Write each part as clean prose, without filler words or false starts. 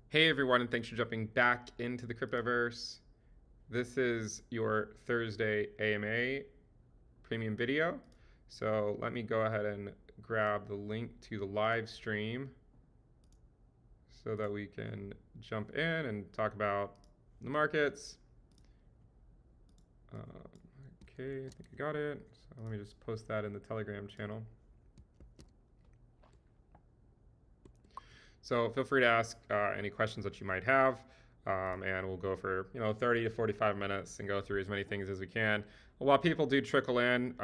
Hey everyone, and thanks for jumping back into the cryptoverse. This is your Thursday AMA premium video. So let me go ahead and grab the link to the live stream so that we can jump in and talk about the markets. Okay, I think I got it. So let me just post that in the Telegram channel. So feel free to ask any questions that you might have, and we'll go for 30 to 45 minutes and go through as many things as we can. While people do trickle in,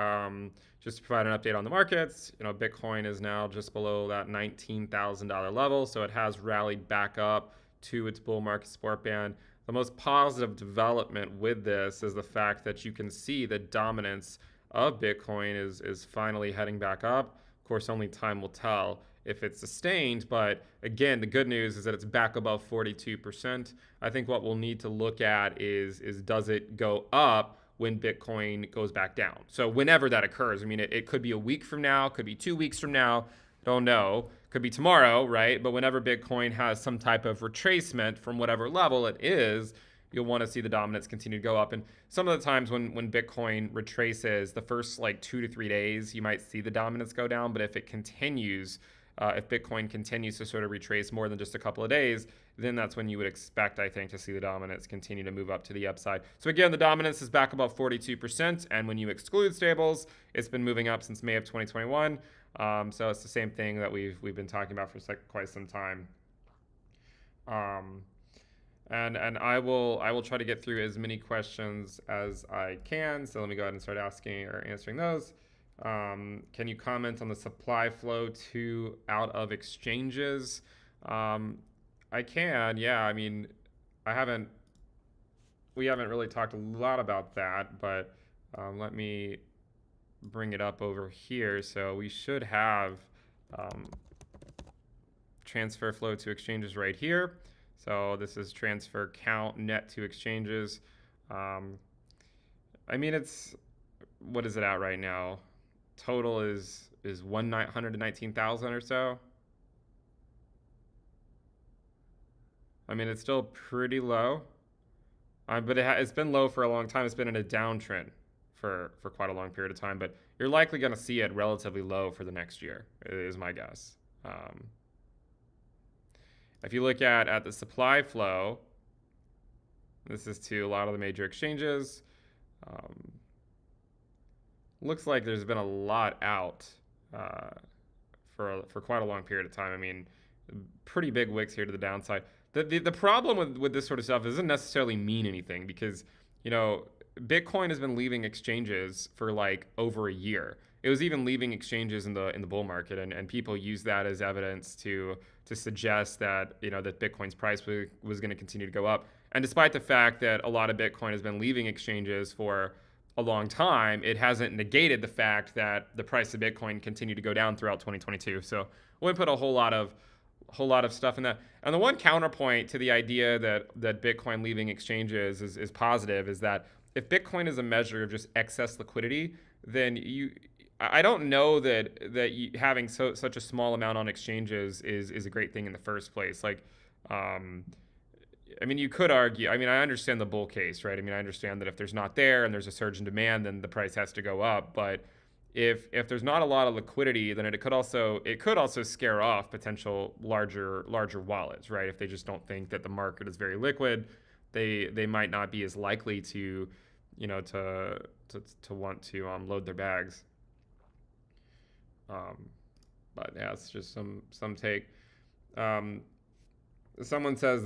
just to provide an update on the markets, Bitcoin is now just below that $19,000 level, so it has rallied back up to its bull market support band. The most positive development with this is the fact that you can see the dominance of Bitcoin is finally heading back up. Of course, only time will tell if it's sustained, but again, the good news is that it's back above 42%. I think what we'll need to look at is does it go up when Bitcoin goes back down? So whenever that occurs, I mean, it could be a week from now, could be 2 weeks from now, don't know, could be tomorrow, right? But whenever Bitcoin has some type of retracement from whatever level it is, you'll want to see the dominance continue to go up. And some of the times when Bitcoin retraces, the first like 2 to 3 days, you might see the dominance go down. But if it continues, if Bitcoin continues to sort of retrace more than just a couple of days, then that's when you would expect, I think, to see the dominance continue to move up to the upside. So again, the dominance is back above 42%. And when you exclude stables, it's been moving up since May of 2021. So it's the same thing that we've been talking about for quite some time. And I will try to get through as many questions as I can. So let me go ahead and start asking or answering those. Can you comment on the supply flow to out of exchanges? I can, yeah. I mean, we haven't really talked a lot about that, but let me bring it up over here. So we should have transfer flow to exchanges right here. So this is transfer count net to exchanges. I mean, what is it at right now? Total is 119,000 or so. I mean, it's still pretty low, but it's been low for a long time. It's been in a downtrend for quite a long period of time, but you're likely going to see it relatively low for the next year, is my guess. If you look at the supply flow, this is to a lot of the major exchanges. Looks like there's been a lot out for quite a long period of time. I mean, pretty big wicks here to the downside. The problem with this sort of stuff doesn't necessarily mean anything because, Bitcoin has been leaving exchanges for like over a year. It was even leaving exchanges in the bull market, and people use that as evidence to suggest that that Bitcoin's price was going to continue to go up. And despite the fact that a lot of Bitcoin has been leaving exchanges for a long time, it hasn't negated the fact that the price of Bitcoin continued to go down throughout 2022. So we put a whole lot of stuff in that. And the one counterpoint to the idea that Bitcoin leaving exchanges is positive is that if Bitcoin is a measure of just excess liquidity, then I don't know that having such a small amount on exchanges is a great thing in the first place. Like, I mean, you could argue. I mean, I understand the bull case, right? I mean, I understand that if there's not there and there's a surge in demand, then the price has to go up. But if there's not a lot of liquidity, then it could also scare off potential larger wallets, right? If they just don't think that the market is very liquid, they might not be as likely to want to load their bags. But yeah, it's just some take. Someone says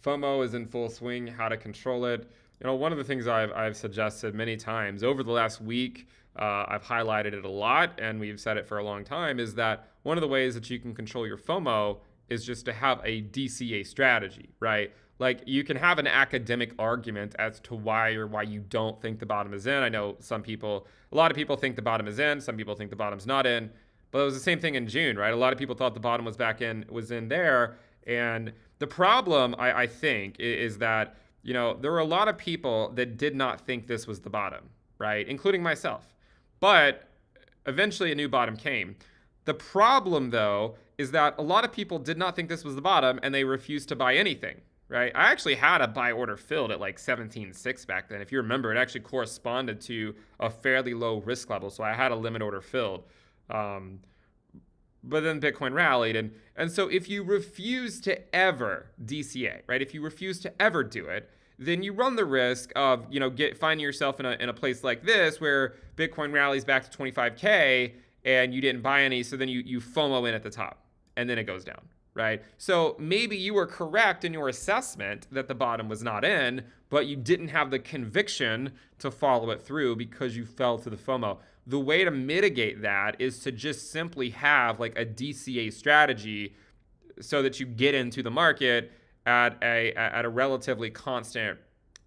FOMO is in full swing. How to control it? One of the things I've suggested many times over the last week, I've highlighted it a lot, and we've said it for a long time, is that one of the ways that you can control your FOMO is just to have a DCA strategy, right? Like, you can have an academic argument as to why you don't think the bottom is in. I know a lot of people think the bottom is in. Some people think the bottom's not in. But it was the same thing in June, right? A lot of people thought the bottom was in there. And the problem, I think, is that, there were a lot of people that did not think this was the bottom, right? Including myself. But eventually a new bottom came. The problem, though, is that a lot of people did not think this was the bottom and they refused to buy anything, right? I actually had a buy order filled at like 17.6 back then. If you remember, it actually corresponded to a fairly low risk level. So I had a limit order filled. But then Bitcoin rallied. And so if you refuse to ever DCA, right? If you refuse to ever do it, then you run the risk of, finding yourself in a place like this where Bitcoin rallies back to 25K and you didn't buy any. So then you FOMO in at the top and then it goes down, right? So maybe you were correct in your assessment that the bottom was not in, but you didn't have the conviction to follow it through because you fell to the FOMO. The way to mitigate that is to just simply have like a DCA strategy so that you get into the market at a relatively constant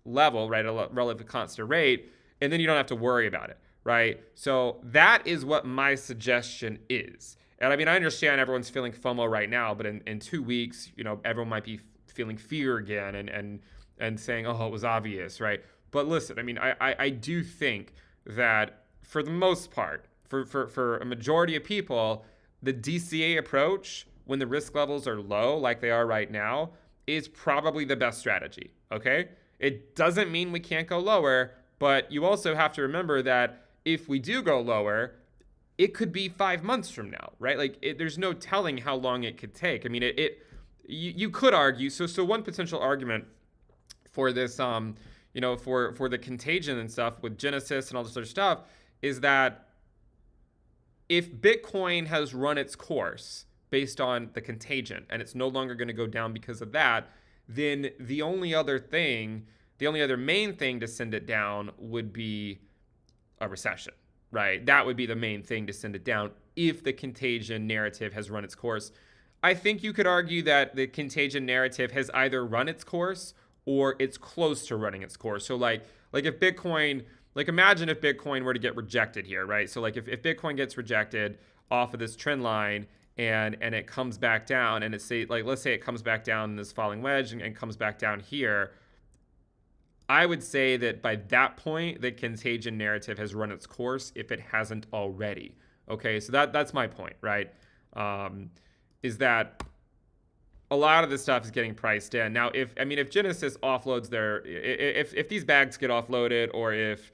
level, right? A relatively constant rate, and then you don't have to worry about it, right? So that is what my suggestion is. And I mean, I understand everyone's feeling FOMO right now, but in 2 weeks, everyone might be feeling fear again and saying, oh, it was obvious, right? But listen, I mean, I do think that for the most part, for a majority of people, the DCA approach, when the risk levels are low, like they are right now, is probably the best strategy, okay? It doesn't mean we can't go lower, but you also have to remember that if we do go lower, it could be 5 months from now, right? Like, there's no telling how long it could take. I mean, you could argue, so one potential argument for this, for the contagion and stuff with Genesis and all this other stuff is that if Bitcoin has run its course based on the contagion and it's no longer going to go down because of that, then the only other main thing to send it down would be a recession, right? That would be the main thing to send it down if the contagion narrative has run its course. I think you could argue that the contagion narrative has either run its course or it's close to running its course. So like if Bitcoin, like imagine if Bitcoin were to get rejected here, right? So like if Bitcoin gets rejected off of this trend line and it comes back down and let's say it comes back down in this falling wedge and comes back down here, I would say that by that point, the contagion narrative has run its course if it hasn't already. Okay, so that's my point, right? Is that a lot of this stuff is getting priced in. Now, if Genesis offloads if these bags get offloaded, or if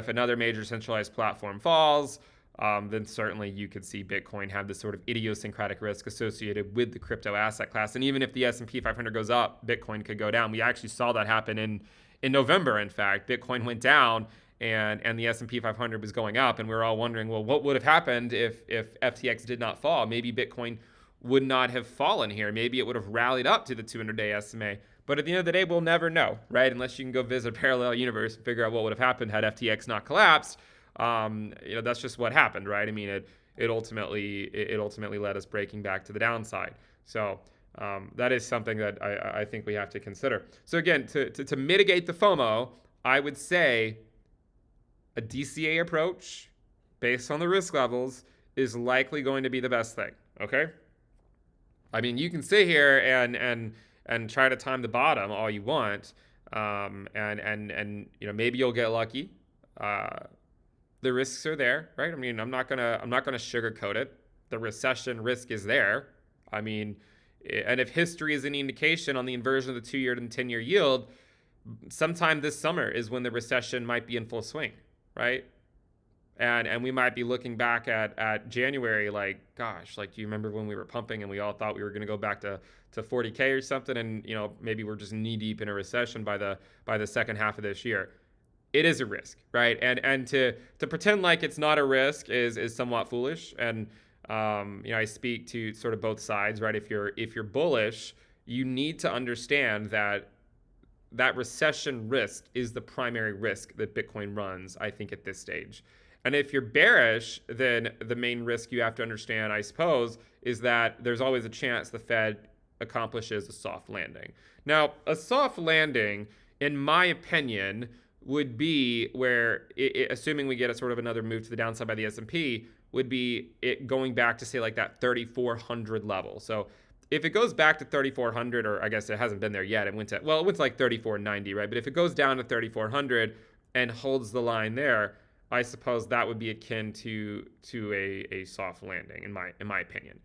another major centralized platform falls, then certainly you could see Bitcoin have this sort of idiosyncratic risk associated with the crypto asset class. And even if the S&P 500 goes up, Bitcoin could go down. We actually saw that happen in November. In fact, Bitcoin went down and the S&P 500 was going up, and we were all wondering, well, what would have happened if FTX did not fall? Maybe Bitcoin would not have fallen here. Maybe it would have rallied up to the 200-day SMA. But at the end of the day, we'll never know, right? Unless you can go visit a parallel universe and figure out what would have happened had FTX not collapsed. That's just what happened, right? I mean, it ultimately led us breaking back to the downside. So that is something that I think we have to consider. So again, to mitigate the FOMO, I would say a DCA approach based on the risk levels is likely going to be the best thing, okay? I mean, you can sit here and try to time the bottom all you want, and maybe you'll get lucky. The risks are there, right? I mean, I'm not gonna sugarcoat it. The recession risk is there. I mean, and if history is any indication on the inversion of the 2-year and 10-year yield, sometime this summer is when the recession might be in full swing, right? And we might be looking back at January like, gosh, like, do you remember when we were pumping and we all thought we were going to go back to 40K or something? And, maybe we're just knee deep in a recession by the second half of this year. It is a risk, right? And to pretend like it's not a risk is somewhat foolish. And, I speak to sort of both sides, right? If you're bullish, you need to understand that recession risk is the primary risk that Bitcoin runs, I think, at this stage. And if you're bearish, then the main risk you have to understand, I suppose, is that there's always a chance the Fed accomplishes a soft landing. Now, a soft landing, in my opinion, would be where, assuming we get a sort of another move to the downside by the S&P, would be it going back to, say, like that 3,400 level. So if it goes back to 3,400, or I guess it hasn't been there yet, it went to like 3,490, right? But if it goes down to 3,400 and holds the line there, I suppose that would be akin to a soft landing in my opinion.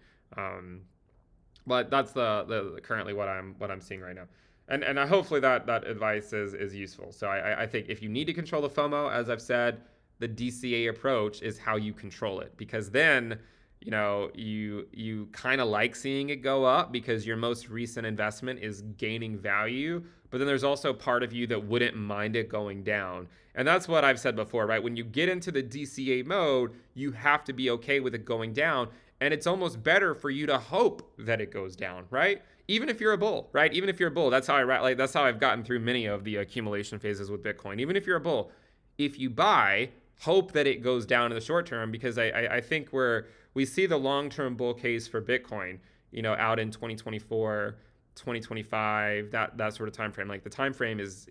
But that's the currently what I'm seeing right now. And hopefully that advice is useful. So I think if you need to control the FOMO, as I've said, the DCA approach is how you control it, because then you kind of like seeing it go up because your most recent investment is gaining value. But then there's also part of you that wouldn't mind it going down. And that's what I've said before, right? When you get into the DCA mode, you have to be okay with it going down. And it's almost better for you to hope that it goes down, right? Even if you're a bull, right? Even if you're a bull, that's how that's how I've gotten through many of the accumulation phases with Bitcoin. Even if you're a bull, if you buy, hope that it goes down in the short term, because I think we see the long-term bull case for Bitcoin, out in 2024, 2025, that sort of time frame. Like the time frame is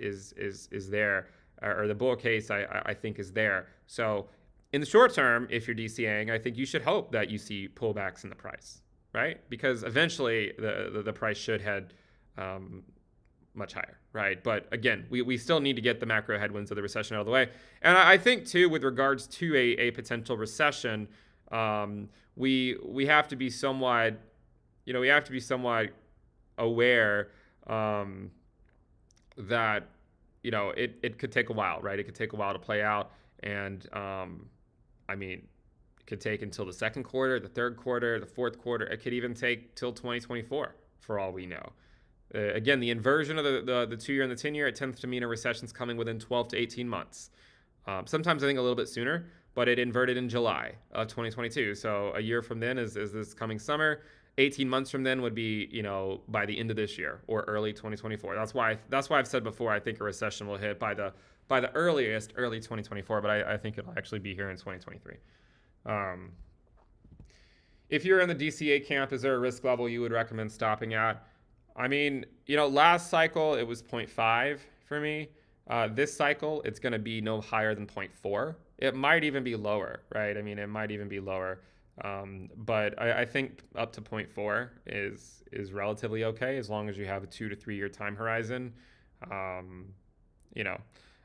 there, or the bull case I think is there. So in the short term, if you're DCAing, I think you should hope that you see pullbacks in the price, right? Because eventually the price should head much higher, right? But again, we still need to get the macro headwinds of the recession out of the way. And I think too, with regards to a potential recession, we have to be somewhat, aware that it could take a while, right? It could take a while to play out, and it could take until the second quarter, the third quarter, the fourth quarter. It could even take till 2024 for all we know. Again, the inversion of the 2-year and the 10-year, it tends to mean a recession's coming within 12 to 18 months. Sometimes I think a little bit sooner, but it inverted in July of 2022. So a year from then is this coming summer. 18 months from then would be, by the end of this year or early 2024. That's why I've said before, I think a recession will hit by the earliest, early 2024, but I think it'll actually be here in 2023. If you're in the DCA camp, is there a risk level you would recommend stopping at? Last cycle, it was 0.5 for me. This cycle, it's going to be no higher than 0.4. It might even be lower, right? It might even be lower. But I think up to 0.4 is relatively okay, as long as you have a 2 to 3 year time horizon. And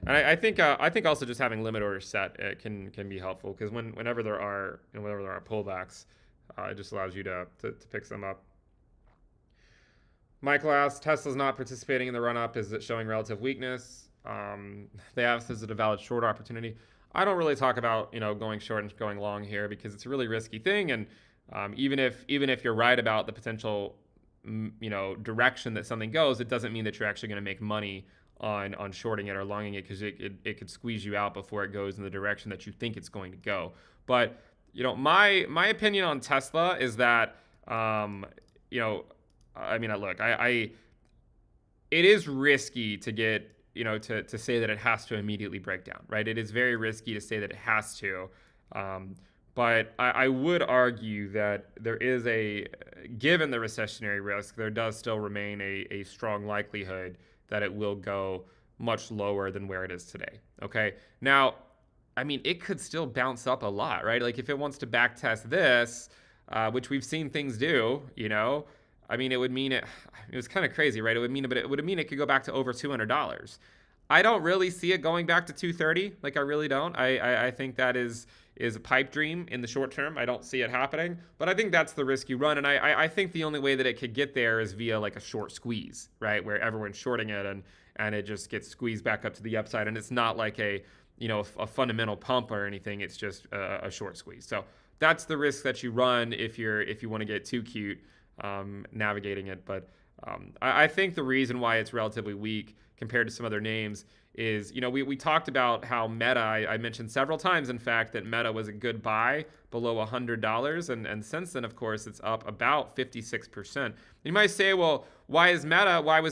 I think also just having limit orders set can be helpful, because whenever there are pullbacks, it just allows you to pick some up. Michael asks, Tesla's not participating in the run-up. Is it showing relative weakness? They asked, is it a valid short opportunity? I don't really talk about going short and going long here, because it's a really risky thing. And even if you're right about the potential direction that something goes, it doesn't mean that you're actually going to make money on shorting it or longing it, because it could squeeze you out before it goes in the direction that you think it's going to go. But my opinion on Tesla is that it is risky to get to say that it has to immediately break down, right? It is very risky to say that it has to. But I would argue that there is given the recessionary risk, there does still remain a strong likelihood that it will go much lower than where it is today. Okay. Now, it could still bounce up a lot, right? Like if it wants to backtest this, which we've seen things do, it would mean it was kind of crazy, right? It would mean it could go back to over $200. I don't really see it going back to 230. Like I really don't. I think that is a pipe dream in the short term. I don't see it happening, but I think that's the risk you run. And I think the only way that it could get there is via like a short squeeze, right? Where everyone's shorting it and it just gets squeezed back up to the upside. And it's not like a fundamental pump or anything. It's just a short squeeze. So that's the risk that you run if you want to get too cute navigating it. But I think the reason why it's relatively weak compared to some other names is, we talked about how Meta, I mentioned several times, in fact, that Meta was a good buy below $100. And since then, of course, it's up about 56%. You might say, well, why was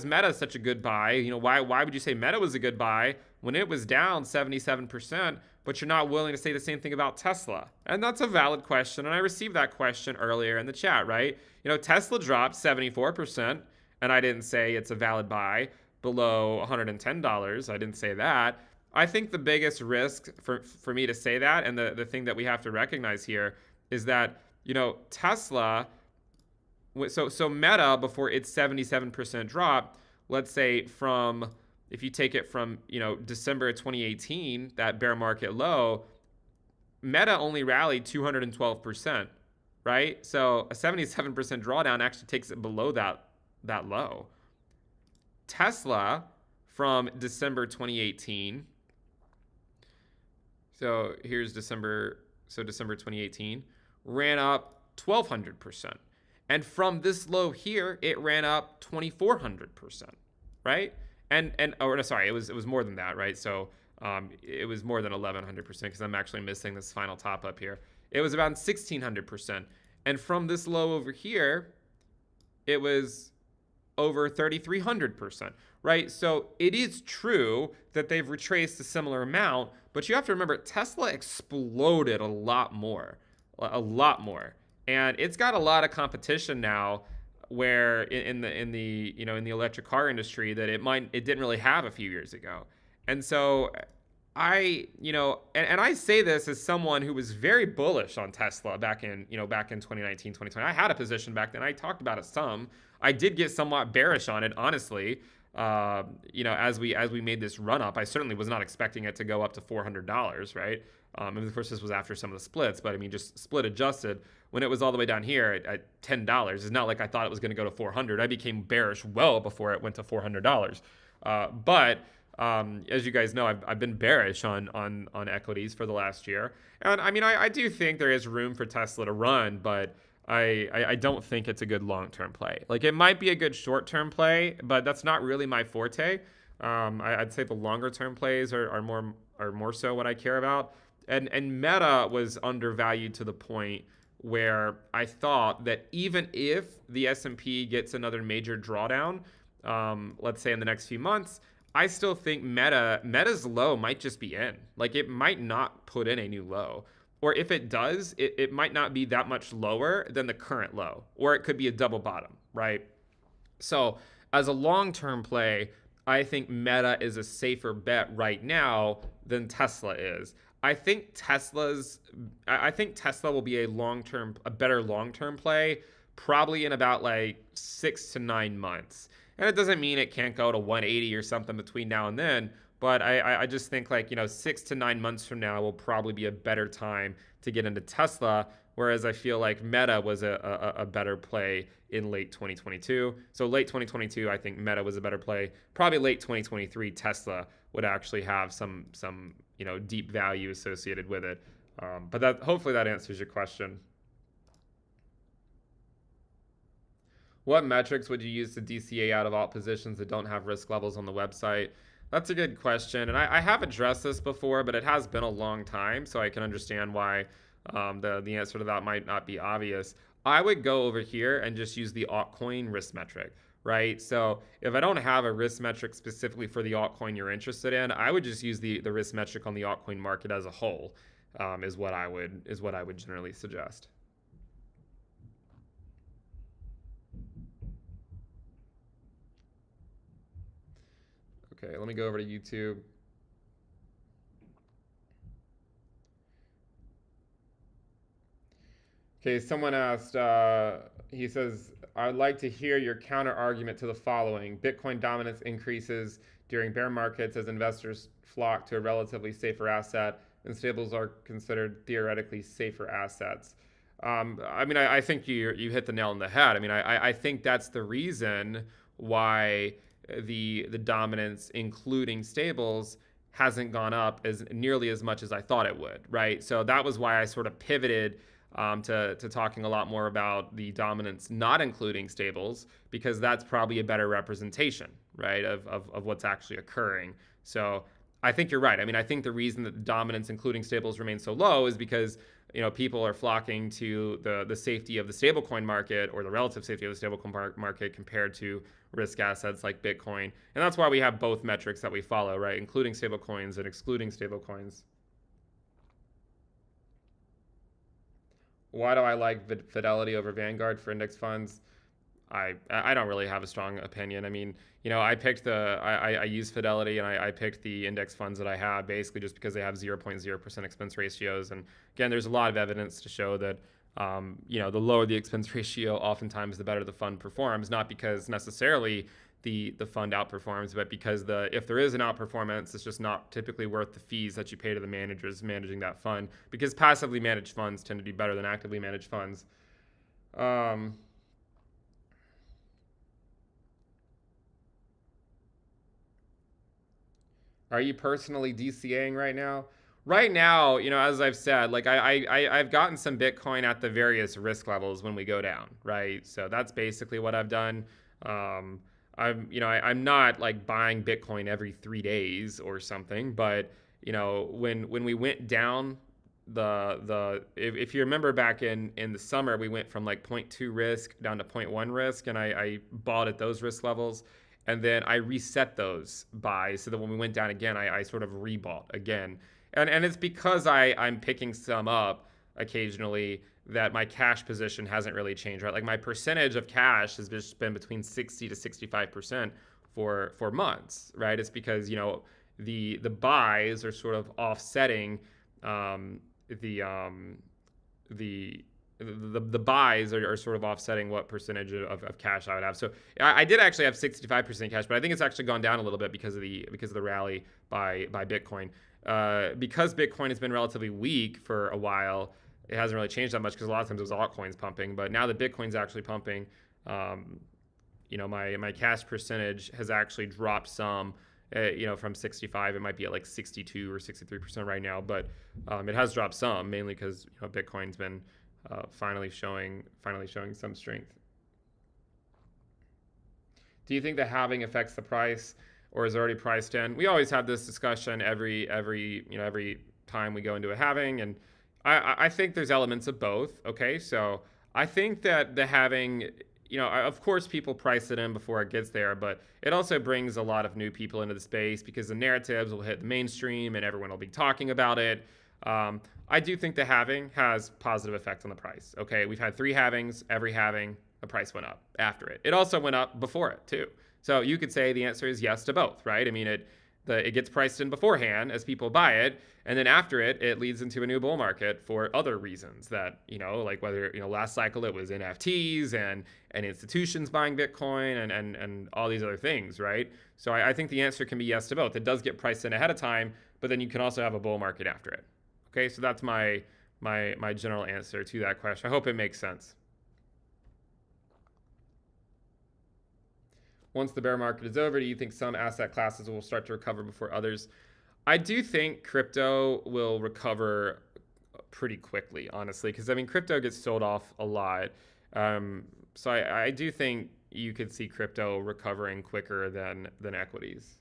Meta such a good buy? Why would you say Meta was a good buy when it was down 77%, but you're not willing to say the same thing about Tesla? And that's a valid question. And I received that question earlier in the chat, right? Tesla dropped 74%, and I didn't say it's a valid buy below $110. I didn't say that. I think the biggest risk for me to say that, and the thing that we have to recognize here, is that, Tesla, so Meta, before its 77% drop, let's say if you take it from, December 2018, that bear market low, Meta only rallied 212%, right? So a 77% drawdown actually takes it below that low. Tesla from December 2018. So here's December 2018 ran up 1,200%. And from this low here, it ran up 2,400%, right? Sorry, it was more than that, right? So it was more than 1,100% because I'm actually missing this final top up here. It was about 1,600%. And from this low over here, it was over 3,300%, right? So it is true that they've retraced a similar amount, but you have to remember Tesla exploded a lot more. And it's got a lot of competition now where in the electric car industry that it didn't really have a few years ago. And so I say this as someone who was very bullish on Tesla back in 2019, 2020. I had a position back then. I talked about it some. I did get somewhat bearish on it, honestly. As we made this run up, I certainly was not expecting it to go up to $400, right? And of course, this was after some of the splits, but I mean, just split adjusted when it was all the way down here at $10. It's not like I thought it was going to go to 400. I became bearish well before it went to $400. But as you guys know, I've been bearish on equities for the last year, and I mean, I do think there is room for Tesla to run, but I don't think it's a good long-term play. Like, it might be a good short-term play, but that's not really my forte. I'd say the longer-term plays are more so what I care about. And Meta was undervalued to the point where I thought that even if the S&P gets another major drawdown, let's say in the next few months, I still think Meta's low might just be in. Like, it might not put in a new low. Or if it does, it might not be that much lower than the current low. Or it could be a double bottom, right? So as a long-term play, I think Meta is a safer bet right now than Tesla is. I think Tesla will be a better long-term play probably in about like 6 to 9 months. And it doesn't mean it can't go to 180 or something between now and then, but I just think 6 to 9 months from now will probably be a better time to get into Tesla, whereas I feel like Meta was a better play in late 2022. So late 2022, I think Meta was a better play. Probably late 2023, Tesla would actually have some deep value associated with it. But hopefully that answers your question. What metrics would you use to DCA out of alt positions that don't have risk levels on the website? That's a good question, and I have addressed this before, but it has been a long time, so I can understand why the answer to that might not be obvious. I would go over here and just use the altcoin risk metric, right? So if I don't have a risk metric specifically for the altcoin you're interested in, I would just use the risk metric on the altcoin market as a whole, is what I would generally suggest. Okay, let me go over to YouTube. Okay, someone asked, he says, I'd like to hear your counter argument to the following. Bitcoin dominance increases during bear markets as investors flock to a relatively safer asset, and stables are considered theoretically safer assets. I think you hit the nail on the head. I think that's the reason why the dominance, including stables, hasn't gone up as nearly as much as I thought it would, right? So that was why I sort of pivoted to talking a lot more about the dominance not including stables, because that's probably a better representation, right, of what's actually occurring. So I think you're right. I think the reason that the dominance including stables remains so low is because people are flocking to the safety of the stablecoin market, or the relative safety of the stablecoin market compared to risk assets like Bitcoin. And that's why we have both metrics that we follow, right, including stablecoins and excluding stablecoins. Why do I like Fidelity over Vanguard for index funds? I don't really have a strong opinion. I picked I use Fidelity, and I picked the index funds that I have basically just because they have 0.0% expense ratios. And again, there's a lot of evidence to show that, the lower the expense ratio, oftentimes the better the fund performs, not because necessarily the fund outperforms, but because if there is an outperformance, it's just not typically worth the fees that you pay to the managers managing that fund, because passively managed funds tend to do better than actively managed funds. Are you personally DCAing right now? Right now, as I've said, like I've gotten some Bitcoin at the various risk levels when we go down, right? So that's basically what I've done. I'm not like buying Bitcoin every 3 days or something, but when we went down, if you remember back in the summer, we went from like 0.2 risk down to 0.1 risk, and I bought at those risk levels, and then I reset those buys so that when we went down again, I sort of rebought again, and it's because I'm picking some up occasionally that my cash position hasn't really changed, right? Like my percentage of cash has just been between 60 to 65% for months, right? It's because the buys are sort of offsetting the buys are sort of offsetting what percentage of cash I would have. So I did actually have 65% cash, but I think it's actually gone down a little bit because of the rally by Bitcoin. Because Bitcoin has been relatively weak for a while, it hasn't really changed that much because a lot of times it was altcoins pumping. But now that Bitcoin's actually pumping, my cash percentage has actually dropped some. From 65, it might be at like 62 or 63% right now, but it has dropped some, mainly because Bitcoin's been finally showing some strength. Do you think the halving affects the price, or is it already priced in? We always have this discussion every time we go into a halving, and I think there's elements of both. Okay, so I think that the halving, of course people price it in before it gets there, but it also brings a lot of new people into the space because the narratives will hit the mainstream and everyone will be talking about it. I do think the halving has positive effect on the price. Okay, we've had 3 halvings. Every halving, the price went up after it. It also went up before it too. So you could say the answer is yes to both, right? I mean, it gets priced in beforehand as people buy it, and then after it leads into a new bull market for other reasons that, like whether, last cycle it was NFTs and institutions buying Bitcoin and all these other things, right? So I think the answer can be yes to both. It does get priced in ahead of time, but then you can also have a bull market after it. Okay, so that's my general answer to that question. I hope it makes sense. Once the bear market is over, do you think some asset classes will start to recover before others? I do think crypto will recover pretty quickly, honestly, because crypto gets sold off a lot. So I do think you could see crypto recovering quicker than equities.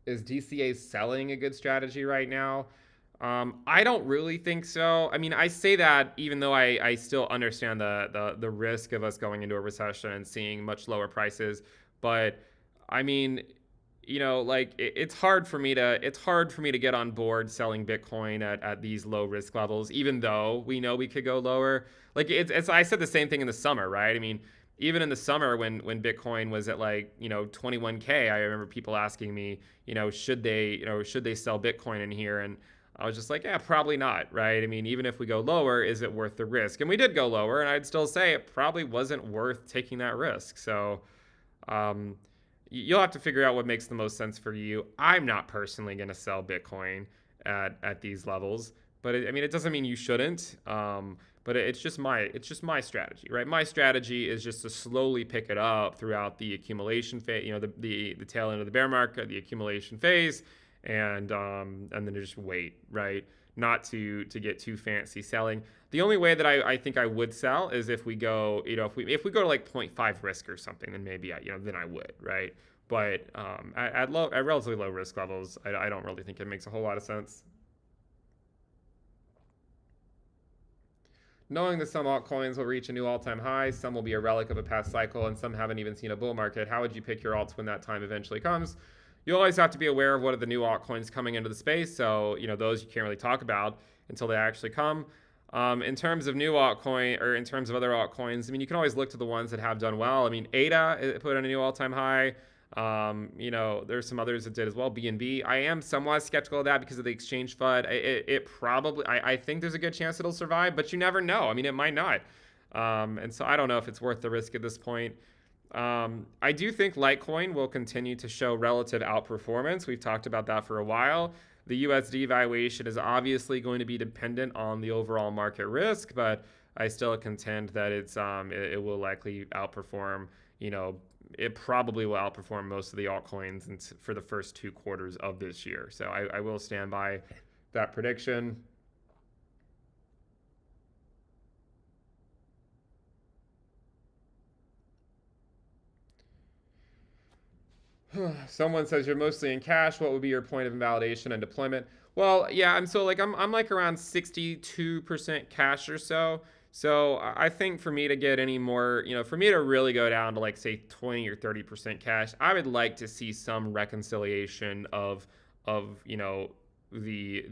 Is DCA selling a good strategy right now? I don't really think so. I mean, I say that even though I still understand the risk of us going into a recession and seeing much lower prices. But I mean, it's hard for me to get on board selling Bitcoin at these low risk levels, even though we know we could go lower. Like I said the same thing in the summer, right? I mean, even in the summer when Bitcoin was at like 21K, I remember people asking me, should they sell Bitcoin in here? And I was just like, yeah, probably not, right? I mean, even if we go lower, is it worth the risk? And we did go lower, and I'd still say it probably wasn't worth taking that risk. So you'll have to figure out what makes the most sense for you. I'm not personally going to sell Bitcoin at these levels, but it doesn't mean you shouldn't. But it's just my strategy, right? My strategy is just to slowly pick it up throughout the accumulation phase, the tail end of the bear market, the accumulation phase. And then just wait, right? Not to get too fancy selling. The only way that I think I would sell is if we go, if we go to like 0.5 risk or something, then maybe then I would, right? But at relatively low risk levels, I don't really think it makes a whole lot of sense. Knowing that some altcoins will reach a new all-time high, some will be a relic of a past cycle, and some haven't even seen a bull market, how would you pick your alts when that time eventually comes? You always have to be aware of what are the new altcoins coming into the space. So, those you can't really talk about until they actually come. In terms of new altcoin, or in terms of other altcoins, you can always look to the ones that have done well. ADA put in a new all-time high. There's some others that did as well. BNB. I am somewhat skeptical of that because of the exchange FUD. It probably, I think there's a good chance it'll survive, but you never know. It might not. And so I don't know if it's worth the risk at this point. I do think Litecoin will continue to show relative outperformance. We've talked about that for a while. The USD valuation is obviously going to be dependent on the overall market risk, but I still contend that it will likely outperform, it probably will outperform most of the altcoins for the first 2 quarters of this year. So I will stand by that prediction. Someone says you're mostly in cash. What would be your point of invalidation and deployment? Well, yeah, I'm like around 62% cash or so. So I think for me to get any more, for me to really go down to like say 20 or 30% cash, I would like to see some reconciliation of the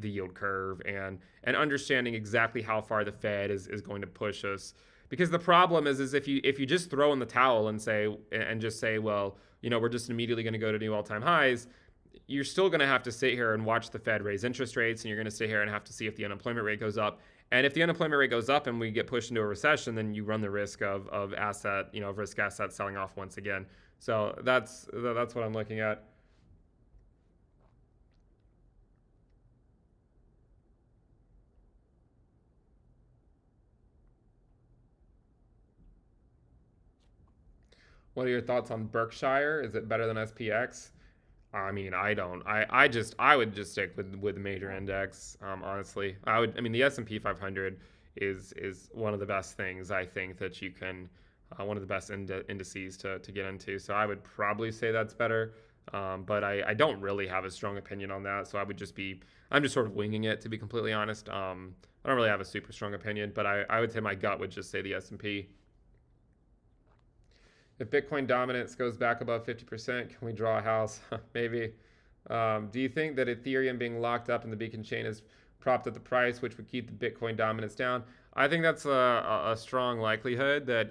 yield curve and understanding exactly how far the Fed is going to push us. Because the problem is if you just throw in the towel and just say, well, we're just immediately going to go to new all-time highs, you're still going to have to sit here and watch the Fed raise interest rates, and you're going to sit here and have to see if the unemployment rate goes up. And if the unemployment rate goes up and we get pushed into a recession, then you run the risk of risk assets selling off once again. So that's what I'm looking at. What are your thoughts on Berkshire? Is it better than SPX? I mean, I don't. I would just stick with the major index. Honestly, the S&P 500 is one of the best things I think that you can, one of the best indices to get into. So I would probably say that's better. But I don't really have a strong opinion on that. So I'm just sort of winging it, to be completely honest. I don't really have a super strong opinion, but I would say my gut would just say the S&P. If Bitcoin dominance goes back above 50%, can we draw a house? Maybe. Do you think that Ethereum being locked up in the Beacon chain has propped up the price, which would keep the Bitcoin dominance down? I think that's a strong likelihood that.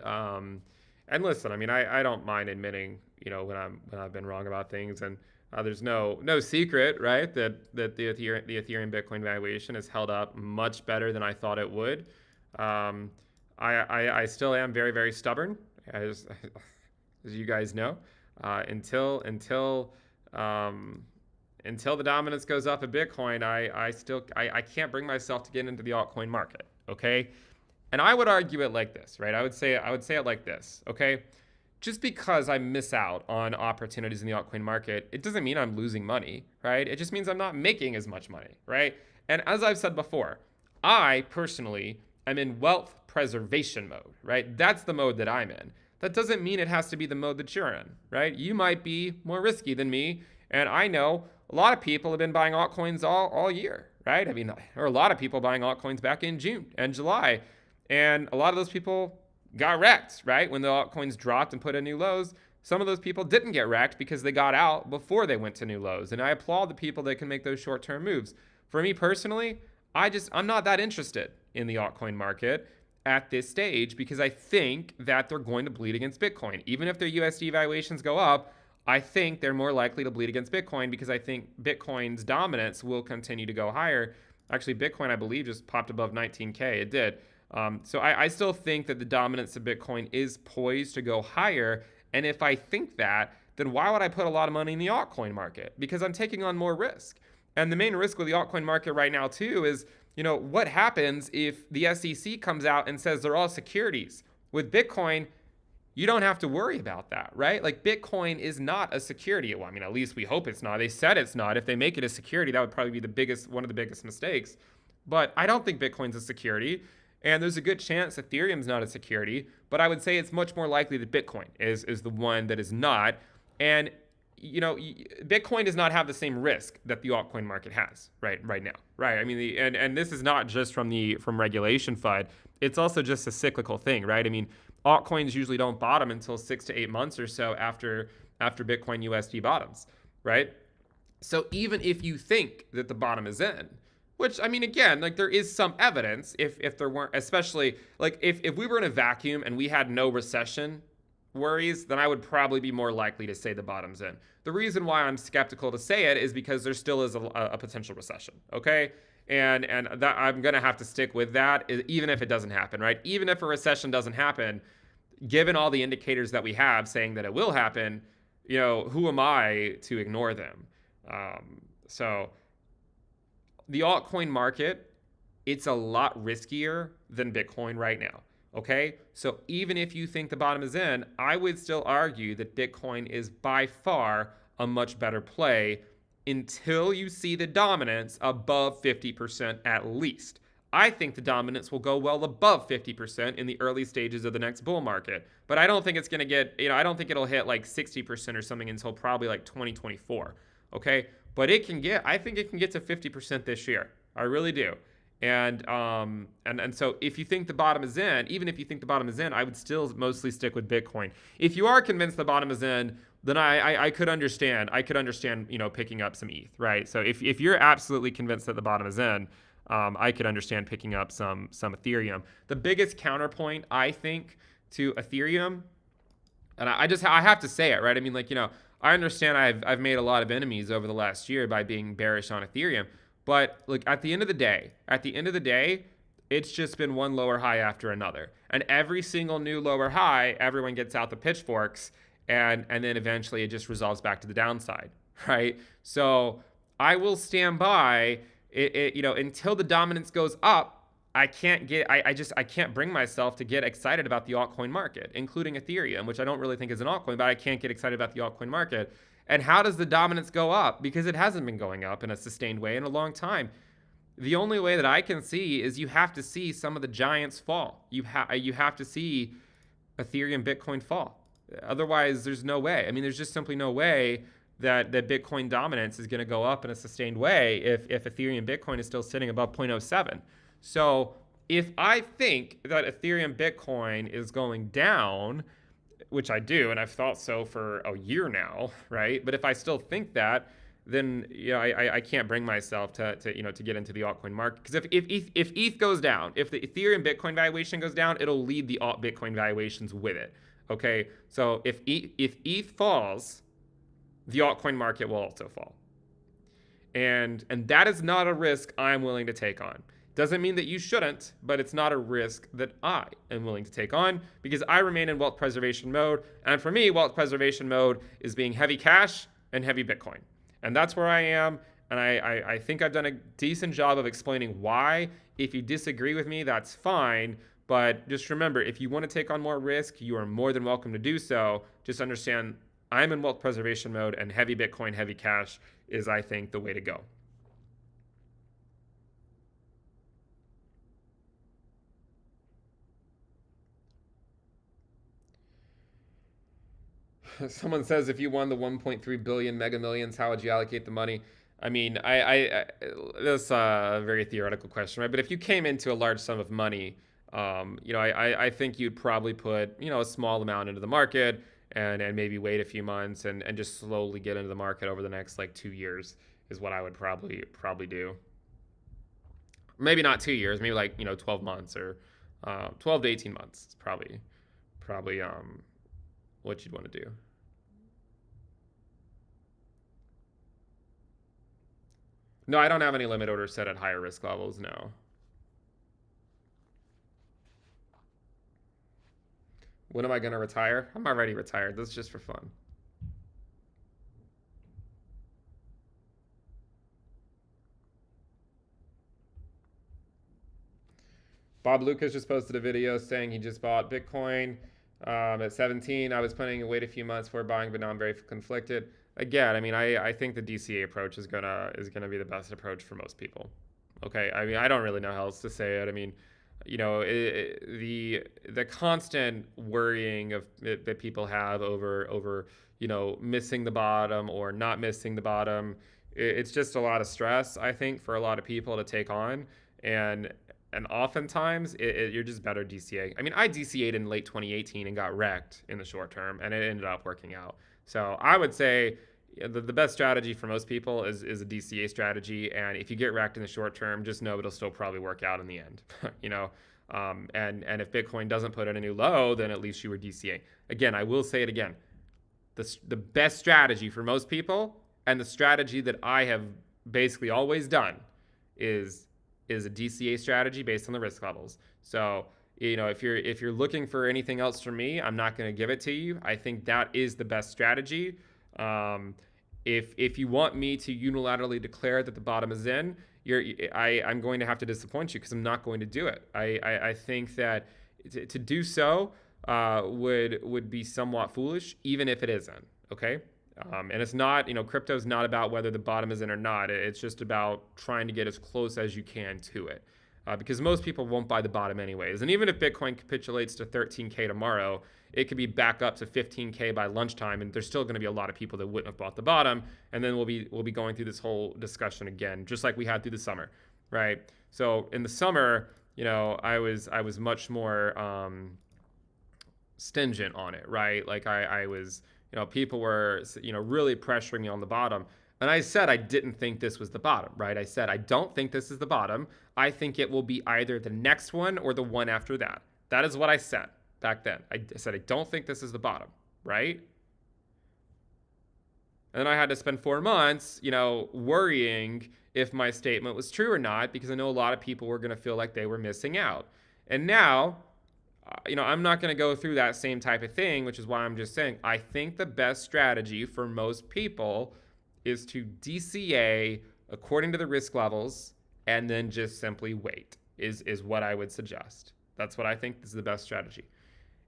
And listen, I don't mind admitting, when I've been wrong about things, and there's no secret, right, that the Ethereum Bitcoin valuation has held up much better than I thought it would. I still am very, very stubborn. As you guys know, until the dominance goes up in Bitcoin, I can't bring myself to get into the altcoin market. Okay, and I would argue it like this, right? I would say it like this. Okay, just because I miss out on opportunities in the altcoin market, it doesn't mean I'm losing money, right? It just means I'm not making as much money, right? And as I've said before, I personally am in wealth preservation mode, right? That's the mode that I'm in. That doesn't mean it has to be the mode that you're in, right? You might be more risky than me, and I know a lot of people have been buying altcoins all year, right? There are a lot of people buying altcoins back in June and July, and a lot of those people got wrecked, right? When the altcoins dropped and put in new lows, some of those people didn't get wrecked because they got out before they went to new lows, and I applaud the people that can make those short-term moves. For me personally, I'm not that interested in the altcoin market at this stage because I think that they're going to bleed against Bitcoin. Even if their USD valuations go up, I think they're more likely to bleed against Bitcoin because I think Bitcoin's dominance will continue to go higher. Actually, Bitcoin, I believe, just popped above 19K. It did. So I still think that the dominance of Bitcoin is poised to go higher. And if I think that, then why would I put a lot of money in the altcoin market? Because I'm taking on more risk. And the main risk with the altcoin market right now, too, is what happens if the SEC comes out and says they're all securities? With Bitcoin, you don't have to worry about that, right? Like Bitcoin is not a security. Well, at least we hope it's not. They said it's not. If they make it a security, that would probably be one of the biggest mistakes. But I don't think Bitcoin's a security. And there's a good chance Ethereum's not a security. But I would say it's much more likely that Bitcoin is the one that is not. And Bitcoin does not have the same risk that the altcoin market has right now, right? And this is not just from regulation FUD. It's also just a cyclical thing, right? Altcoins usually don't bottom until 6 to 8 months or so after Bitcoin USD bottoms, right? So even if you think that the bottom is in, which again, like there is some evidence if there weren't, especially like if we were in a vacuum and we had no recession worries, then I would probably be more likely to say the bottom's in. The reason why I'm skeptical to say it is because there still is a potential recession, okay? And that I'm gonna have to stick with that, even if it doesn't happen, right? Even if a recession doesn't happen, given all the indicators that we have saying that it will happen, who am I to ignore them? So the altcoin market, it's a lot riskier than Bitcoin right now. Okay, so even if you think the bottom is in, I would still argue that Bitcoin is by far a much better play until you see the dominance above 50% at least. I think the dominance will go well above 50% in the early stages of the next bull market, but I don't think it's going to get, I don't think it'll hit like 60% or something until probably like 2024. Okay, but I think it can get to 50% this year. I really do. And so if you think the bottom is in, even if you think the bottom is in, I would still mostly stick with Bitcoin. If you are convinced the bottom is in, then I could understand. Picking up some ETH, right? So if you're absolutely convinced that the bottom is in, I could understand picking up some Ethereum. The biggest counterpoint, I think, to Ethereum, and I have to say it, right? I mean, I understand I've made a lot of enemies over the last year by being bearish on Ethereum. But look, at the end of the day, it's just been one lower high after another. And every single new lower high, everyone gets out the pitchforks, and then eventually it just resolves back to the downside, right? So I will stand by it, until the dominance goes up. I can't bring myself to get excited about the altcoin market, including Ethereum, which I don't really think is an altcoin, but I can't get excited about the altcoin market. And how does the dominance go up? Because it hasn't been going up in a sustained way in a long time. The only way that I can see is you have to see some of the giants fall. You have to see Ethereum, Bitcoin fall. Otherwise, there's no way. I mean, there's just simply no way that Bitcoin dominance is going to go up in a sustained way if Ethereum, Bitcoin is still sitting above 0.07. So if I think that Ethereum, Bitcoin is going down, which I do, and I've thought so for a year now, right? But if I still think that, then I can't bring myself to get into the altcoin market, because if ETH goes down, if the Ethereum Bitcoin valuation goes down, it'll lead the alt Bitcoin valuations with it. Okay, so if ETH falls, the altcoin market will also fall, and that is not a risk I'm willing to take on. Doesn't mean that you shouldn't, but it's not a risk that I am willing to take on, because I remain in wealth preservation mode. And for me, wealth preservation mode is being heavy cash and heavy Bitcoin. And that's where I am. And I think I've done a decent job of explaining why. If you disagree with me, that's fine. But just remember, if you want to take on more risk, you are more than welcome to do so. Just understand I'm in wealth preservation mode, and heavy Bitcoin, heavy cash is, I think, the way to go. Someone says, if you won the 1.3 billion Mega Millions, how would you allocate the money? I mean, that's a very theoretical question, right? But if you came into a large sum of money, I think you'd probably put, a small amount into the market and maybe wait a few months and just slowly get into the market over the next 2 years is what I would probably do. Maybe not 2 years, maybe 12 months or 12 to 18 months. It's probably what you'd want to do. No, I don't have any limit orders set at higher risk levels, no. When am I going to retire? I'm already retired. That's just for fun. Bob Lucas just posted a video saying he just bought Bitcoin at 17. I was planning to wait a few months before buying, but now I'm very conflicted. Again, I mean, I think the DCA approach is gonna be the best approach for most people. Okay, I mean, I don't really know how else to say it. I mean, the constant worrying that people have over missing the bottom or not missing the bottom, it's just a lot of stress, I think, for a lot of people to take on, and oftentimes you're just better DCA. I mean, I DCA'd in late 2018 and got wrecked in the short term, and it ended up working out. So I would say the best strategy for most people is a DCA strategy. And if you get wrecked in the short term, just know it'll still probably work out in the end, and if Bitcoin doesn't put in a new low, then at least you were DCA. Again, I will say it again. The best strategy for most people, and the strategy that I have basically always done, is is a DCA strategy based on the risk levels. So, if you're looking for anything else from me, I'm not going to give it to you. I think that is the best strategy. If you want me to unilaterally declare that the bottom is in, I'm going to have to disappoint you because I'm not going to do it. I think that to do so would be somewhat foolish, even if it isn't. Okay. And it's not, crypto is not about whether the bottom is in or not. It's just about trying to get as close as you can to it. Because most people won't buy the bottom anyways. And even if Bitcoin capitulates to 13K tomorrow, it could be back up to 15K by lunchtime, and there's still going to be a lot of people that wouldn't have bought the bottom. And then we'll be going through this whole discussion again, just like we had through the summer, right? So in the summer, I was much more stingent on it, right? Like I was, people were, really pressuring me on the bottom. And I said I didn't think this was the bottom, right? I said I don't think this is the bottom. I think it will be either the next one or the one after that. That is what I said back then. I said I don't think this is the bottom, right? And then I had to spend 4 months, worrying if my statement was true or not, because I know a lot of people were going to feel like they were missing out. And now, I'm not going to go through that same type of thing, which is why I'm just saying I think the best strategy for most people is to DCA according to the risk levels and then just simply wait is what I would suggest. That's what I think is the best strategy.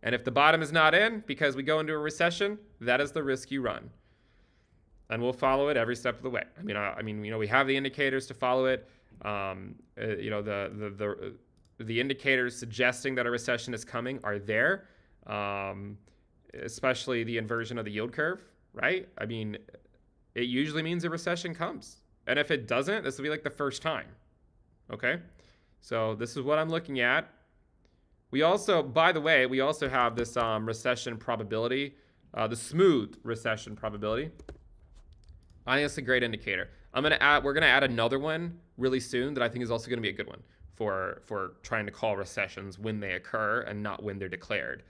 And if the bottom is not in because we go into a recession, that is the risk you run. And we'll follow it every step of the way. I mean, we have the indicators to follow it. The indicators suggesting that a recession is coming are there, especially the inversion of the yield curve, right? I mean, it usually means a recession comes. And if it doesn't, this will be like the first time. Okay? So this is what I'm looking at. We also, by the way, have this recession probability, the smooth recession probability. I think it's a great indicator. We're gonna add another one really soon that I think is also gonna be a good one for trying to call recessions when they occur and not when they're declared.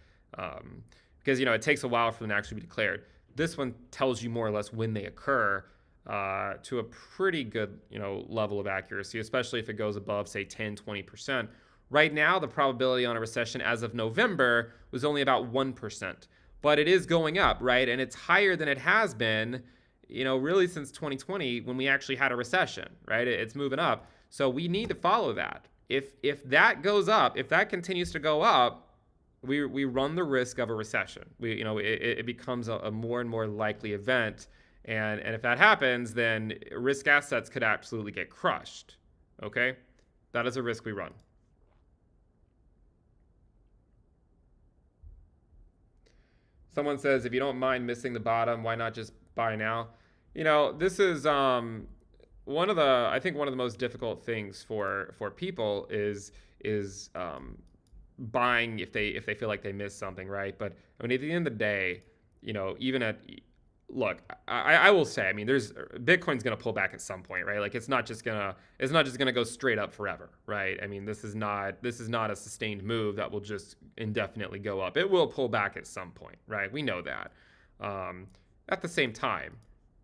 Because it takes a while for them to actually be declared. This one tells you more or less when they occur to a pretty good, level of accuracy, especially if it goes above, say, 10, 20%. Right now, the probability on a recession as of November was only about 1%. But it is going up, right? And it's higher than it has been, really since 2020 when we actually had a recession, right? It's moving up. So we need to follow that. If that goes up, if that continues to go up, we run the risk of a recession. It becomes a more and more likely event, and if that happens, then risk assets could absolutely get crushed. Okay, that is a risk we run. Someone says, if you don't mind missing the bottom, why not just buy now? This is one of the most difficult things for people is buying if they feel like they missed something, right? But at the end of the day, I will say, there's Bitcoin's gonna pull back at some point, right? Like it's not just gonna go straight up forever, right? This is not a sustained move that will just indefinitely go up. It will pull back at some point, right? We know that. At the same time,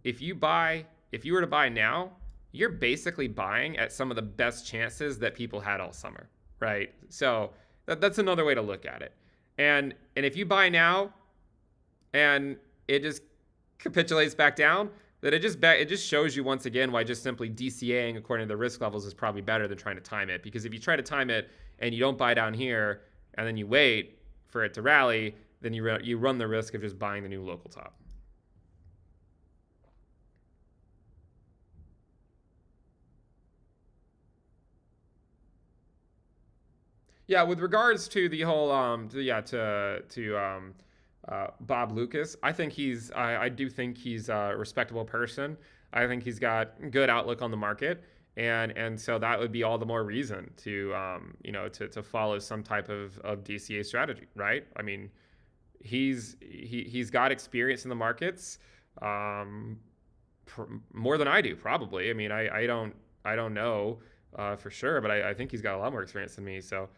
if you were to buy now, you're basically buying at some of the best chances that people had all summer, right? So that's another way to look at it. And if you buy now and it just capitulates back down, then it just shows you once again why just simply DCAing according to the risk levels is probably better than trying to time it. Because if you try to time it and you don't buy down here and then you wait for it to rally, then you run the risk of just buying the new local top. Yeah, with regards to the whole Bob Lucas, I do think he's a respectable person. I think he's got good outlook on the market, and so that would be all the more reason to to follow some type of DCA strategy, right? He's got experience in the markets, more than I do probably. I don't know for sure, but I think he's got a lot more experience than me. So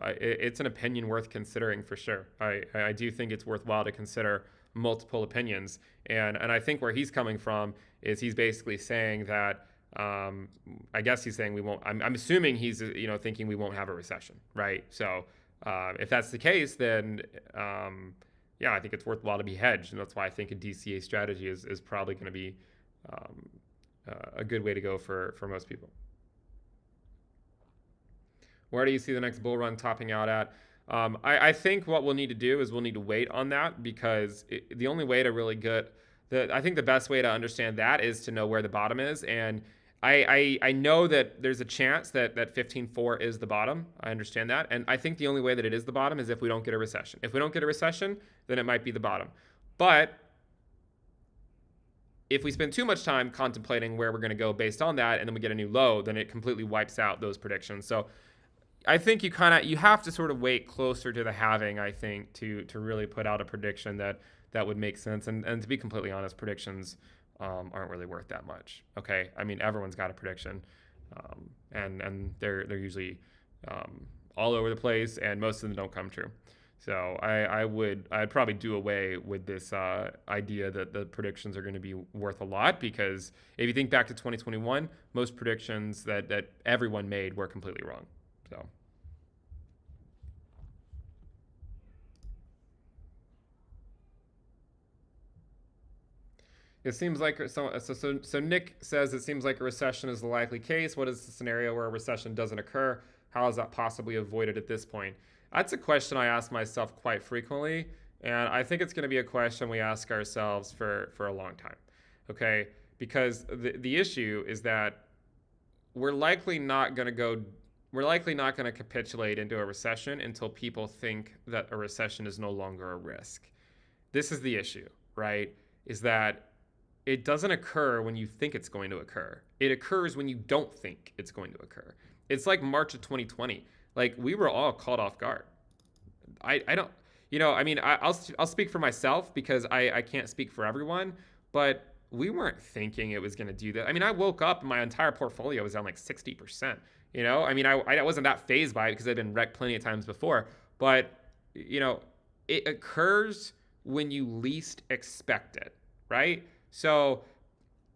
it's an opinion worth considering for sure. I do think it's worthwhile to consider multiple opinions, and I think where he's coming from is he's basically saying that I guess he's saying we won't. I'm assuming he's thinking we won't have a recession, right? So if that's the case, then yeah, I think it's worthwhile to be hedged, and that's why I think a DCA strategy is probably going to be a good way to go for most people. Where do you see the next bull run topping out at? I think what we'll need to do is we'll need to wait on that, because the only way to really I think the best way to understand that is to know where the bottom is. And I know that there's a chance that 15.4 is the bottom. I understand that. And I think the only way that it is the bottom is if we don't get a recession. If we don't get a recession, then it might be the bottom. But if we spend too much time contemplating where we're going to go based on that, and then we get a new low, then it completely wipes out those predictions. So I think you have to sort of wait closer to the halving, I think, to really put out a prediction that would make sense. And to be completely honest, predictions aren't really worth that much. Okay, I mean, everyone's got a prediction, and they're usually all over the place, and most of them don't come true. So I'd probably do away with this idea that the predictions are going to be worth a lot, because if you think back to 2021, most predictions that everyone made were completely wrong. So. It seems like so Nick says it seems like a recession is the likely case. What is the scenario where a recession doesn't occur? How is that possibly avoided at this point? That's a question I ask myself quite frequently, and I think it's going to be a question we ask ourselves for a long time. Okay, because the issue is that we're likely not going to capitulate into a recession until people think that a recession is no longer a risk. This is the issue, right? Is that it doesn't occur when you think it's going to occur. It occurs when you don't think it's going to occur. It's like March of 2020. Like, we were all caught off guard. I don't, I mean, I'll speak for myself, because I can't speak for everyone, but we weren't thinking it was going to do that. I mean, I woke up and my entire portfolio was down like 60%. I mean, I wasn't that phased by it because I'd been wrecked plenty of times before, but it occurs when you least expect it, right? So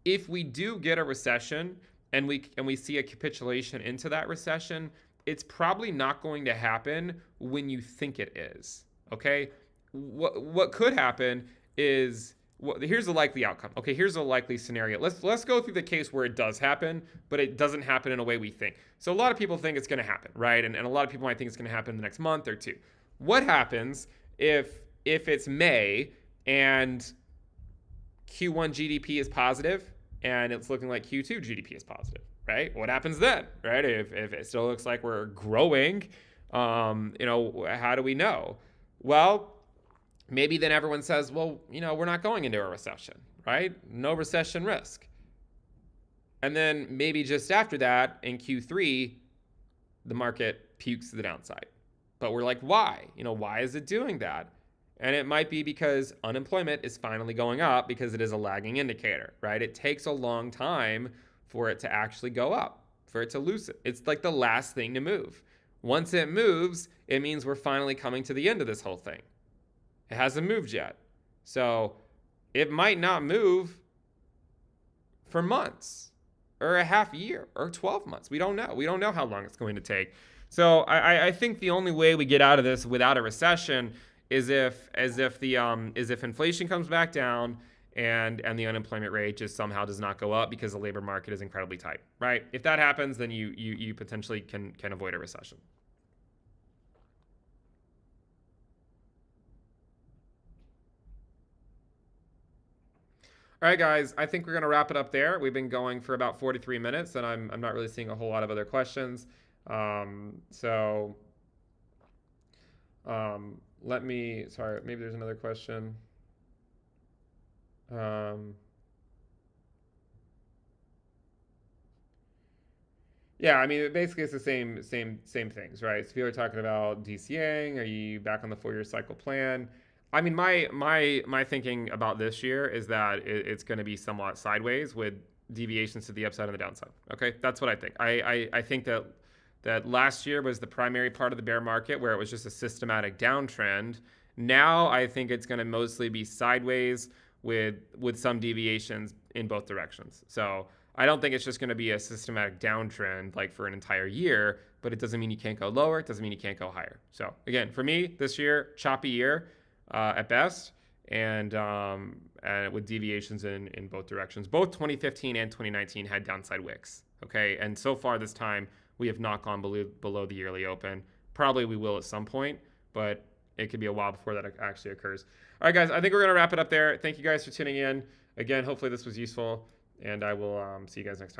if we do get a recession and we see a capitulation into that recession, it's probably not going to happen when you think it is. Okay? What could happen is, here's the likely outcome. Okay, here's a likely scenario. Let's go through the case where it does happen, but it doesn't happen in a way we think. So a lot of people think it's going to happen, right? And a lot of people might think it's going to happen in the next month or two. What happens if it's May and Q1 GDP is positive and it's looking like Q2 GDP is positive, right? What happens then, right? If it still looks like we're growing, how do we know? Well, maybe then everyone says, well, we're not going into a recession, right? No recession risk. And then maybe just after that, in Q3, the market pukes to the downside. But we're like, why? Why is it doing that? And it might be because unemployment is finally going up, because it is a lagging indicator, right? It takes a long time for it to actually go up, for it to loosen. It's like the last thing to move. Once it moves, it means we're finally coming to the end of this whole thing. It hasn't moved yet. So it might not move for months or a half year or 12 months. We don't know. We don't know how long it's going to take. So I think the only way we get out of this without a recession is if inflation comes back down and the unemployment rate just somehow does not go up because the labor market is incredibly tight, right? If that happens, then you potentially can avoid a recession. All right, guys, I think we're going to wrap it up there. We've been going for about 43 minutes, and I'm not really seeing a whole lot of other questions. Sorry, maybe there's another question. Yeah, I mean, basically it's the same things, right? So people are talking about DCAing. Are you back on the 4-year cycle plan? I mean, my thinking about this year is that it's going to be somewhat sideways with deviations to the upside and the downside. Okay, that's what I think. I think that last year was the primary part of the bear market where it was just a systematic downtrend. Now I think it's going to mostly be sideways with some deviations in both directions. So I don't think it's just going to be a systematic downtrend like for an entire year, but it doesn't mean you can't go lower. It doesn't mean you can't go higher. So again, for me, this year, choppy year at best, and with deviations in both directions. Both 2015 and 2019 had downside wicks. Okay, and so far this time we have not gone below the yearly open. Probably we will at some point, but it could be a while before that actually occurs. All right, guys, I think we're going to wrap it up there. Thank you guys for tuning in. Again, hopefully this was useful, and I will see you guys next time.